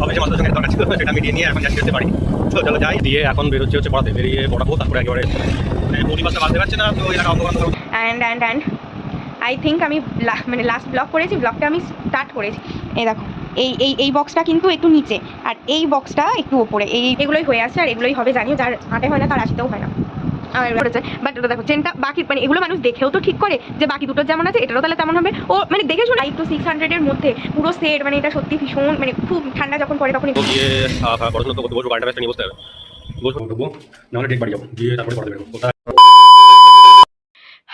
অফিসে মাস্টারের সঙ্গে দরকার ছিল, সেটা মিটিয়ে নিয়ে এখন যাচ্ছি হচ্ছে বাড়ি। তো চলো যাই, দিয়ে এখন বেরোচ্ছে হচ্ছে পড়াতে, বেরিয়ে পড়াবো, তারপরে একেবারে মানে পরিবারটা বাঁচতে পারছে না, তো এলাকা অন্ধকার অ্যান্ড আই থিঙ্ক আমি মানে লাস্ট ব্লগ করেছি, ব্লগটা আমি স্টার্ট করেছি। এই দেখো এই বক্সটা কিন্তু একটু নিচে, আর এই বক্সটা একটু ওপরে, এগুলোই হয়ে আসছে, আর এগুলোই হবে জানিও, যার আটে হয় না তার আসতেও হয় না। আর বাট ওটা দেখো চেনটা বাকি, মানে এগুলো মানুষ দেখেও তো ঠিক করে যে বাকি দুটোর যেমন আছে এটারও তাহলে তেমন হবে। ও মানে দেখে শুনে 5 to 600-এর মধ্যে পুরো সেট, মানে এটা সত্যি ভীষণ, মানে খুব ঠান্ডা যখন পড়ে তখন গিয়ে পড়াশোনা তো করতে বসবো, গাড়িটা ব্যস্ত নিয়ে বসতে হবে, বসবো নাহলে ডেট বাড়ি যাবো, গিয়ে তারপরে পড়াতে বেরোবো।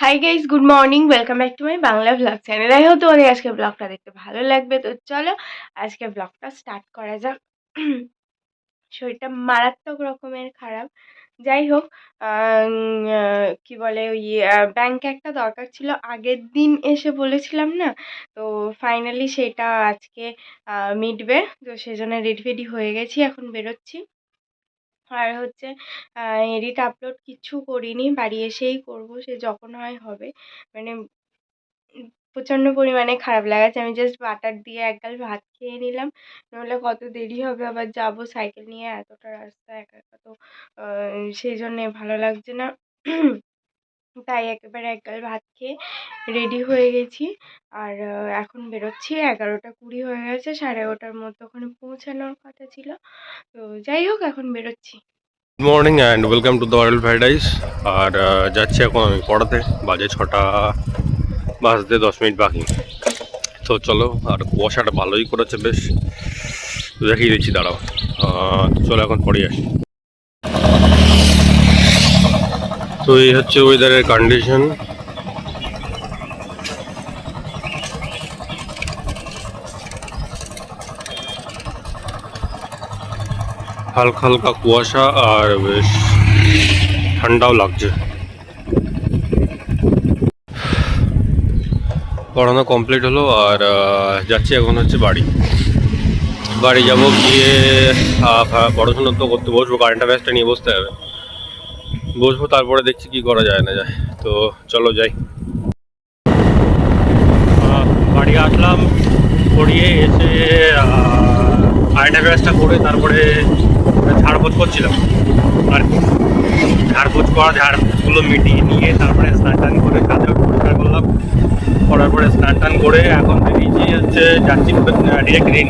Hi guys, good morning, welcome back to my Bangla blog channel. I hope তোমাদের আজকে ব্লগটা দেখতে ভালো লাগবে। তো চলো আজকে ব্লগটা স্টার্ট করা যাক। শরীরটা মারাত্মক রকমের খারাপ। যাই হোক, কি বলে, ওই ব্যাংকে একটা দরকার ছিল, আগের দিন এসে বলেছিলাম না, তো ফাইনালি সেটা আজকে মিটবে। তো সেজন্য রেডি ফেডি হয়ে গেছি, এখন বেরোচ্ছি। আর হচ্ছে এডিট আপলোড কিচ্ছু করিনি, বাড়ি এসেই করব, সে যখন হয় হবে। মানে প্রচণ্ড পরিমাণে খারাপ লাগাচ্ছে। আমি জাস্ট বাটার দিয়ে এক গাল ভাত খেয়ে নিলাম, নইলে কত দেরি হবে, আবার যাব সাইকেল নিয়ে এতটা রাস্তা একা একা, তো সেই জন্যে ভালো লাগছে না। তাই একেবারে এক গাল ভাত খেয়ে রেডি হয়ে গেছি। আর এখন বেরোচ্ছি, 11:20 হয়ে গেছে, 11:30টার মধ্যে ওখানে পৌঁছানোর কথা ছিল। তো যাই হোক, এখন বেরোচ্ছি। Good morning and welcome to the world paradise. আর যাচ্ছি এখন আমি পড়াতে, বাজে 6টা বাজতে 10 মিনিট বাকি। তো চলো, আর কুয়াশাটা ভালোই করেছে বেশ, দেখিয়ে দিচ্ছি, দাঁড়াও। চলো এখন পড়ে আসি। তো এই হচ্ছে ওয়েদারের কন্ডিশন। হালকা হালকা কুয়াশা আর বেশ ঠান্ডাও লাগছে। পড়ানো কমপ্লিট হলো, আর যাচ্ছি এখন হচ্ছে বাড়ি যাব, গিয়ে পড়াশোনা তো করতে বসবো, কারেন্ট অ্যাফেয়ার্সটা নিয়ে বসতে হবে, বসবো, তারপরে দেখছি কি করা যায় না যায়। তো চলো যাই। বাড়ি আসলাম, পড়িয়ে এসে কারেন্ট অ্যাফেয়ার্সটা করে তারপরে ঝাড়পোছ করছিলাম, আর ঝাড়গুলো মিটিয়ে নিয়ে তারপরে স্নান টান করে কাজে পরিষ্কার করলাম, করার পরে স্নান টান করে এখন বেরিয়েছি হচ্ছে, যাচ্ছি ডিরেক্ট রিন,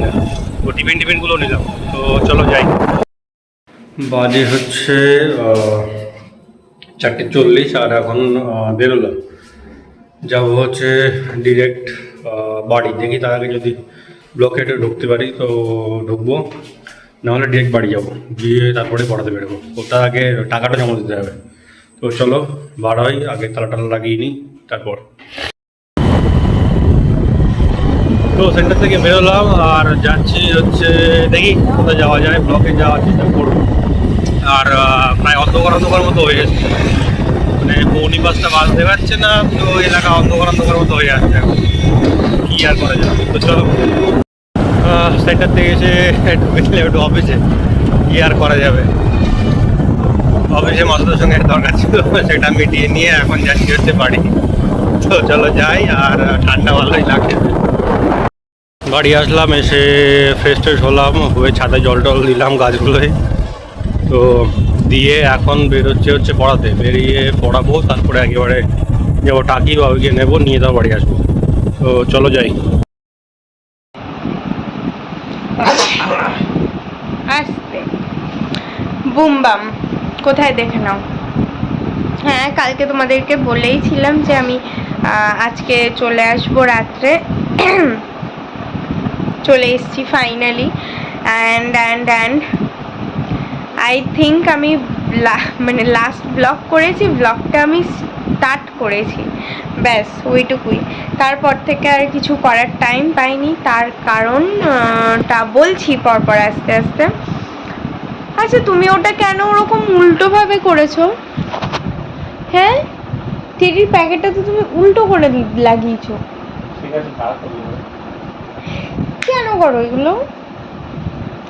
তো টিফিনগুলো নিলাম। তো চলো যাই। বাজে হচ্ছে 4:40, আর এখন বেরোলাম, যাবো হচ্ছে ডিরেক্ট বাড়ি। দেখি তার আগে যদি ব্লকেটে ঢুকতে পারি তো ঢুকবো, নাহলে ডিরেক্ট বাড়ি যাবো, গিয়ে তারপরে পড়াতে বেরোবো। ওটার আগে টাকাটা জমা দিতে হবে। তো চলো বার হই, আগে তালা লাগিয়ে নিই তারপর। তো সেন্টার থেকে বেরোলাম, আর যাচ্ছি হচ্ছে, দেখি কোথায় যাওয়া যায়, ব্লকে যাওয়ার চেষ্টা করবো। আর প্রায় অন্ধকার মতো হয়ে গেছে, মানে পৌনি বাসটা বাজতে পারছে না, তো এলাকা অন্ধকার মতো হয়ে যাচ্ছে, কি আর করা যাবে। তো চলো সেন্টার থেকে এসে ঢুকেছিলাম একটু অফিসে, কি আর করা যাবে, অফিসে মাস্টারের সঙ্গে দরকার ছিল, সেটা মিটিয়ে নিয়ে এখন যাচ্ছি হচ্ছে বাড়ি। তো চলো যাই, আর ঠান্ডা ভালোই লাগছে। বাড়ি আসলাম, এসে ফ্রেশ ট্রেশ হলাম, হয়ে ছাদে জল টল দিলাম গাছগুলোয়, তো দিয়ে এখন বেরোচ্ছে হচ্ছে পড়াতে, বেরিয়ে পড়াবো, তারপরে একেবারে যাবো টাকি বা ওইকে নেবো, নিয়ে তাও বাড়ি আসবো। তো চলো যাই। আসতে বুম বাম, কোথায় দেখে নাও। হ্যাঁ, কালকে তোমাদেরকে বলেইছিলাম যে আমি আজকে চলে আসবো রাত্রে। চলে এসেছি ফাইনালি। অ্যান্ড আই থিঙ্ক আমি মানে লাস্ট ব্লগ করেছি, ব্লগটা আমি স্টার্ট করেছি, ব্যাস ওইটুকুই। তারপর থেকে আর কিছু করার টাইম পাইনি, তার কারণটা বলছি পরপর আস্তে আস্তে। আচ্ছা, তুমি ওটা কেন ওরকম উল্টোভাবে করেছো? হ্যাঁ, টেডির প্যাকেটটা তো তুমি উল্টো করে লাগিয়েছো। কেন করো এগুলো?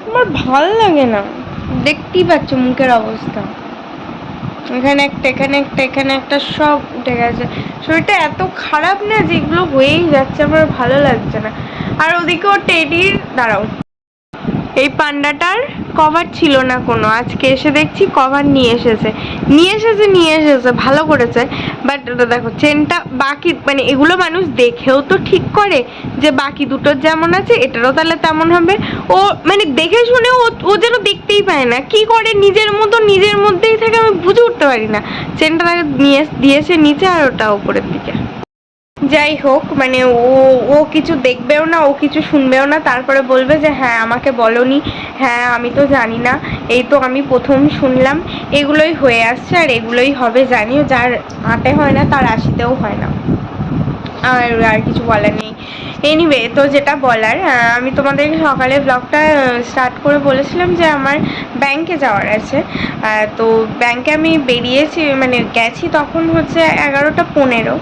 আমার ভাল লাগে না, দেখতেই পাচ্ছ মুখের অবস্থা, এখানে একটা সব উঠে গেছে। শরীরটা এত খারাপ না যে এগুলো হয়েই যাচ্ছে, আমার ভালো লাগছে না। আর ওদিকে ও টেডির, দাঁড়াও, এই পান্ডাটার কভার ছিল না কোনো, আজকে এসে দেখছি কভার নিয়ে এসেছে ভালো করেছে। বাট দেখো চেনটা বাকি মানে এগুলো মানুষ দেখেও তো ঠিক করে যে বাকি দুটোর যেমন আছে এটারও তাহলে তেমন হবে। ও মানে দেখে শুনে ও যেন দেখতেই পায় না, কি করে নিজের মতো নিজের মধ্যেই থাকে, আমি বুঝে উঠতে পারি না। চেনটা তাকে নিয়ে দিয়েছে নিচে আর ওটা উপরের দিকে। যাই হোক মানে ও কিছু দেখবেও না, ও কিছু শুনবেও না, তারপরে বলবে যে হ্যাঁ আমাকে বলনি, হ্যাঁ আমি তো জানি না, এই তো আমি প্রথম শুনলাম। এগুলোই হয়ে আসছে আর এগুলোই হবে, জানিও যার আটে হয় না তার আশিতেও হয় না। আর কিছু বলার নেই। এনিওয়ে, তো যেটা বলার, আমি তোমাদেরকে সকালে ব্লগটা স্টার্ট করে বলেছিলাম যে আমার ব্যাংকে যাওয়ার আছে। তো ব্যাংকে আমি বেরিয়েছি মানে গেছি তখন হচ্ছে 11:15,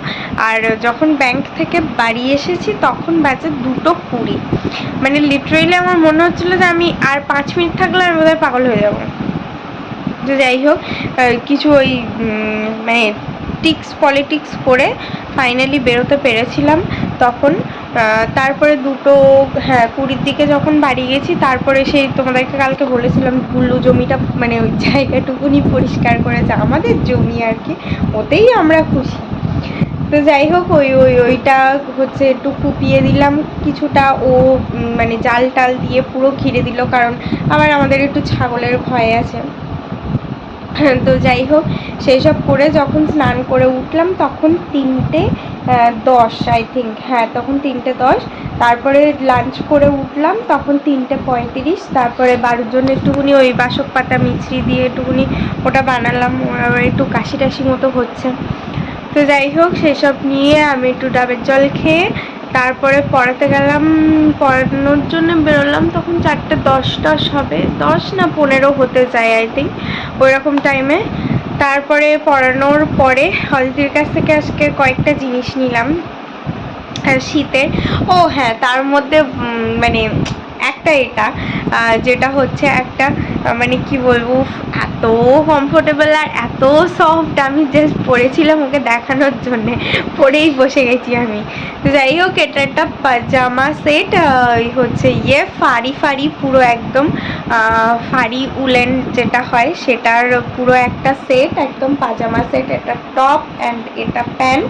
আর যখন ব্যাংক থেকে বাড়ি এসেছি তখন বাজে 2:20। মানে লিটারেলি আমার মনে হচ্ছিলো যে আমি আর 5 মিনিট থাকলে আমি বোধহয় পাগল হয়ে যাবো। তো যাই হোক, কিছু ওই মানে পলিটিক্স করে ফাইনালি বেরোতে পেরেছিলাম তখন। তারপরে 2:20 দিকে যখন বাড়ি গেছি, তারপরে সেই তোমাদেরকে কালকে বলেছিলাম গুল্লু জমিটা মানে ওই জায়গাটুকুনি পরিষ্কার করেছে, আমাদের জমি আর কি, ওতেই আমরা খুশি। তো যাই হোক ওইটা হচ্ছে একটু কুপিয়ে দিলাম কিছুটা, ও মানে জাল টাল দিয়ে পুরো ঘিরে দিল, কারণ আবার আমাদের একটু ছাগলের ভয় আছে। তো যাই হোক, সেই সব করে যখন স্নান করে উঠলাম তখন 3:10 আই থিঙ্ক, হ্যাঁ তখন 3:10। তারপরে লাঞ্চ করে উঠলাম তখন 3:35। তারপরে বাড়ির জন্য একটুকুনি ওই বাসক পাতা মিছরি দিয়ে একটুকুনি ওটা বানালাম, আবার একটু কাশি টাশি মতো হচ্ছে। তো যাই হোক, সেসব নিয়ে আমি একটু ডাবের জল খেয়ে তারপরে পড়াতে গেলাম, পড়ানোর জন্য বেরোলাম তখন 4:10 হবে, 10 না 15 হতে যায় আই থিঙ্ক, ওই রকম টাইমে। তারপরে পড়ানোর পরে অদিতির কাছ থেকে আজকে কয়েকটা জিনিস নিলাম শীতের। ও হ্যাঁ, তার মধ্যে মানে একটা এটা যেটা হচ্ছে একটা মানে কি বলবো, এত কমফোর্টেবল আর এত সফট, আমি জাস্ট পরেছিলাম ওকে দেখানোর জন্যে, পরেই বসে গেছি আমি। তো যাই হোক, এটা একটা পাজামা সেট, হচ্ছে ফাড়ি পুরো একদম ফাড়ি উলেন যেটা হয় সেটার পুরো একটা সেট, একদম পাজামা সেট। এটা টপ অ্যান্ড এটা প্যান্ট।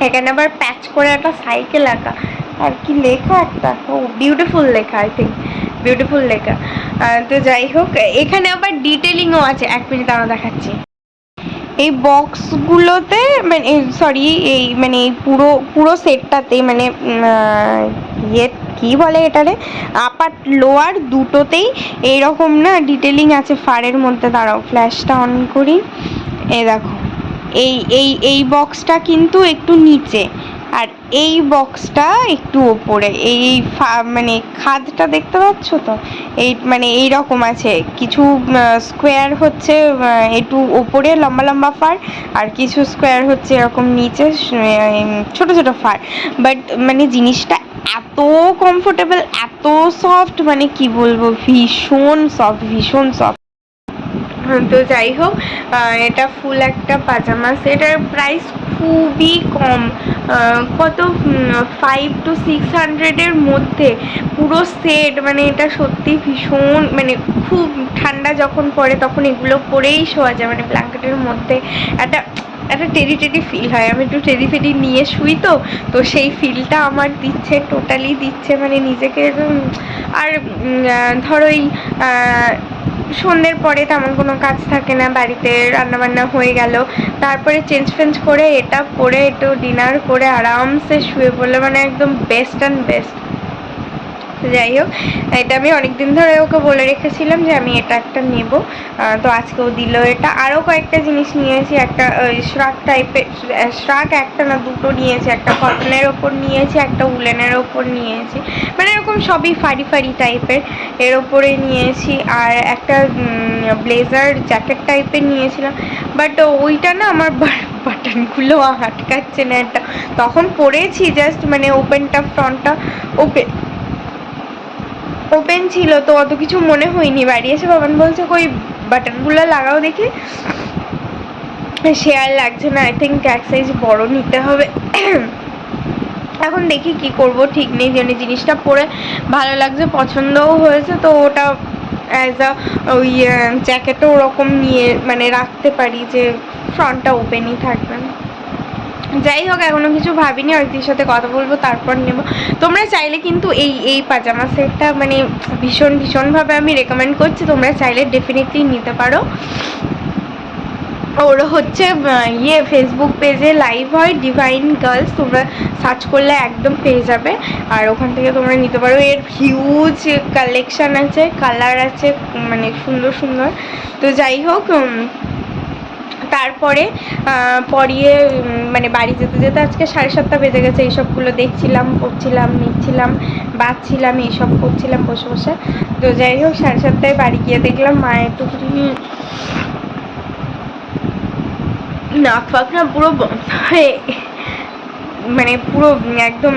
এখানে আবার প্যাচ করে একটা সাইকেল আঁকা, আর কি লেখা একটা, ও বিউটিফুল লেখা, আই থিঙ্ক বিউটিফুল লেখা। তো যাই হোক, এখানে আবার ডিটেলিংও আছে, 1 মিনিট দাঁড়া দেখাচ্ছি। এই বক্সগুলোতে মানে সরি এই মানে পুরো সেটটাতে মানে কি বলে এটারে, আপার লোয়ার দুটোতেই এইরকম না ডিটেলিং আছে ফারের মধ্যে। দাঁড়াও ফ্ল্যাশটা অন করি, এই দেখো এই বক্সটা কিন্তু একটু নিচে, আর এই বক্সটা একটু ওপরে, এই মানে খাদটা দেখতে পাচ্ছ তো, এই মানে এই রকম আছে, কিছু স্কোয়ার হচ্ছে একটু ওপরে লম্বা লম্বা ফার, আর কিছু স্কোয়ার হচ্ছে এরকম নিচে ছোট ছোট ফার। বাট মানে জিনিসটা এত কমফোর্টেবল, এত সফট, মানে কি বলবো, ভীষণ সফট। তো যাই হোক, এটা ফুল একটা পাজামা সেট, এর প্রাইস খুবই কম, কত 500 to 600 মধ্যে পুরো সেট। মানে এটা সত্যি ভীষণ, মানে খুব ঠান্ডা যখন পড়ে তখন এগুলো পরেই শোয়া যায়, মানে ব্ল্যাঙ্কেটের মধ্যে একটা টেডি ফিল হয়। আমি একটু টেডি নিয়ে শুই, তো সেই ফিলটা আমার দিচ্ছে, টোটালি দিচ্ছে, মানে নিজেকে। আর ধরো এই সন্ধ্যের পরে তেমন কোনো কাজ থাকে না বাড়িতে, রান্নাবান্না হয়ে গেল, তারপরে চেঞ্জ করে এটা পরে একটু ডিনার করে আরামসে শুয়ে পড়লে মানে একদম বেস্ট অ্যান্ড বেস্ট। যাই হোক, এটা আমি অনেকদিন ধরে ওকে বলে রেখেছিলাম যে আমি এটা একটা নেব, তো আজকেও দিল এটা। আরও কয়েকটা জিনিস নিয়েছি, একটা শ্রাক টাইপের, শ্রাক একটা না দুটো নিয়েছি, একটা কটনের ওপর নিয়েছি, একটা উলেনের ওপর নিয়েছি, মানে এরকম সবই ফাড়ি টাইপের এর ওপরে নিয়েছি। আর একটা ব্লেজার জ্যাকেট টাইপের নিয়েছিলাম, বাট ওইটা না আমার বাটনগুলো আটকাচ্ছে না, একটা তখন পরেছি জাস্ট মানে ওপেনটা, ফ্রন্টটা ওপেন ছিল তো অত কিছু মনে হয়নি। বাড়ি এসে বাবান বলছে কই বাটনগুলো লাগাও দেখি, শেয়ার লাগছে না, আই থিঙ্ক এক সাইজ বড় নিতে হবে। এখন দেখি কি করব, ঠিক নেই। যে জিনিসটা পরে ভালো লাগছে, পছন্দও হয়েছে, তো ওটা অ্যাজ আ ওই জ্যাকেটও ওরকম নিয়ে মানে রাখতে পারি, যে ফ্রন্টটা ওপেনই থাকবে। যাই হোক, এখনো কিছু ভাবিনি, অরিতির সাথে কথা বলবো তারপর নেব। তোমরা চাইলে কিন্তু এই পাজামা সেটটা মানে ভীষণভাবে আমি রেকমেন্ড করছি, তোমরা চাইলে ডেফিনেটলি নিতে পারো। ওর হচ্ছে ফেসবুক পেজে লাইভ হয়, ডিভাইন গার্লস, তোমরা সার্চ করলে একদম পেয়ে যাবে। আর ওখান থেকে তোমরা নিতে পারো। এর হিউজ কালেকশান আছে, কালার আছে, মানে সুন্দর সুন্দর। তো যাই হোক, তারপরে পরিয়ে মানে বাড়ি যেতে যেতে আজকে 7:30 বেজে গেছে। এইসবগুলো দেখছিলাম, পড়ছিলাম, নিচ্ছিলাম, বাঁচছিলাম, এইসব করছিলাম বসে বসে। তো যাই হোক, 7:30 বাড়ি গিয়ে দেখলাম মায়ের একটুখানি নাক ফাক না পুরো বন্ধ হয়ে, মানে পুরো একদম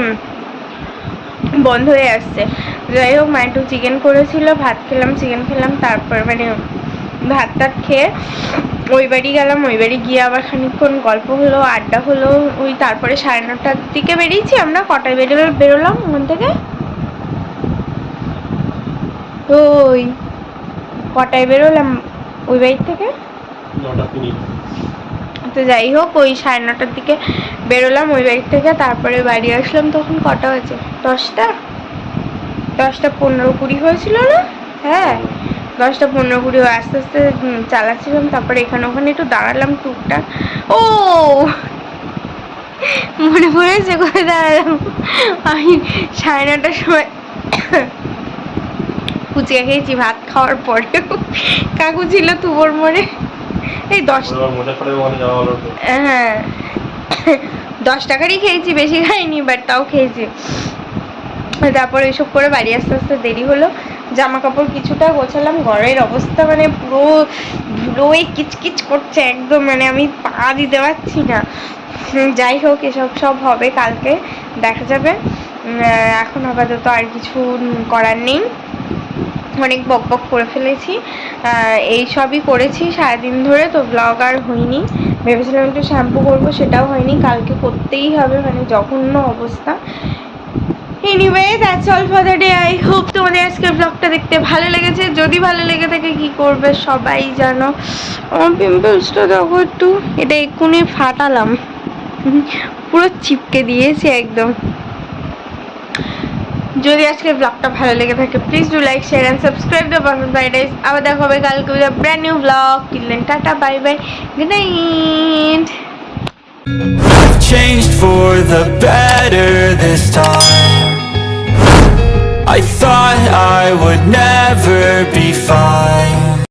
বন্ধ হয়ে আসছে। যাই হোক, মা একটু চিকেন করেছিল, ভাত খেলাম, চিকেন খেলাম, তারপর মানে ভাত টাত খেয়ে ওই বাড়ি গেলাম। ওই বাড়ি গিয়ে আবার খানিকক্ষণ গল্প হলো, আড্ডা হলো। ওই তারপরে 9:30টার দিকে বেরিয়েছি আমরা। কটায় বেরোলাম ওখান থেকে? ওই কটায় বেরোলাম ওই বাড়ির থেকে? তো যাই হোক, ওই 9:30টার দিকে বেরোলাম ওই বাড়ির থেকে। তারপরে বাড়ি আসলাম তখন কটা হয়েছে? 10:15-20 হয়েছিল না? হ্যাঁ, 10:15-20 আস্তে আস্তে চালাচ্ছিলাম। তারপরে এখানে ওখানে একটু দাঁড়ালাম টুকটাক। ও মনে পড়েছে কোথায় দাঁড়ালাম। আমি 9:30টার সময় ফুচকা খেয়েছি ভাত খাওয়ার পরেও। কাকু ছিল তুবর মোড়ে। এই 10, হ্যাঁ 10 টাকারই খেয়েছি, বেশি খাইনি, বাট তাও খেয়েছি। তারপর এসব করে বাড়ি আস্তে আস্তে দেরি হলো। জামা কাপড় কিছুটা গোছালাম। ঘরের অবস্থা মানে পুরো ধুলোয় কিচকিচ করছে একদম, মানে আমি পা দিতে পারছি না। যাই হোক, এসব সব হবে কালকে, দেখা যাবে। এখন আপাতত আর কিছু করার নেই, অনেক বক করে ফেলেছি। এই সবই করেছি সারাদিন ধরে, তো ব্লগ আর হয়নি। ভেবেছিলাম একটু শ্যাম্পু করবো, সেটাও হয়নি, কালকে করতেই হবে, মানে জঘন্য অবস্থা। Anyway, that's all for the day. I hope তোমাদের আজকের ব্লগটা দেখতে ভালো লেগেছে। যদি ভালো লেগে থাকে কি করবে সবাই জানো। আমার পিম্পলসটা দেখো একটু, এটা এক্ষুনি ফাটালাম, পুরো চিপকে দিয়েছে একদম। যদি আজকের ব্লগটা ভালো লেগে থাকে please do like, share and subscribe the perfect paradise. আবার দেখা হবে কালকে with a brand new blog. Till then, tata, bye bye, good night. I've changed for the better this time. I thought I would never be fine.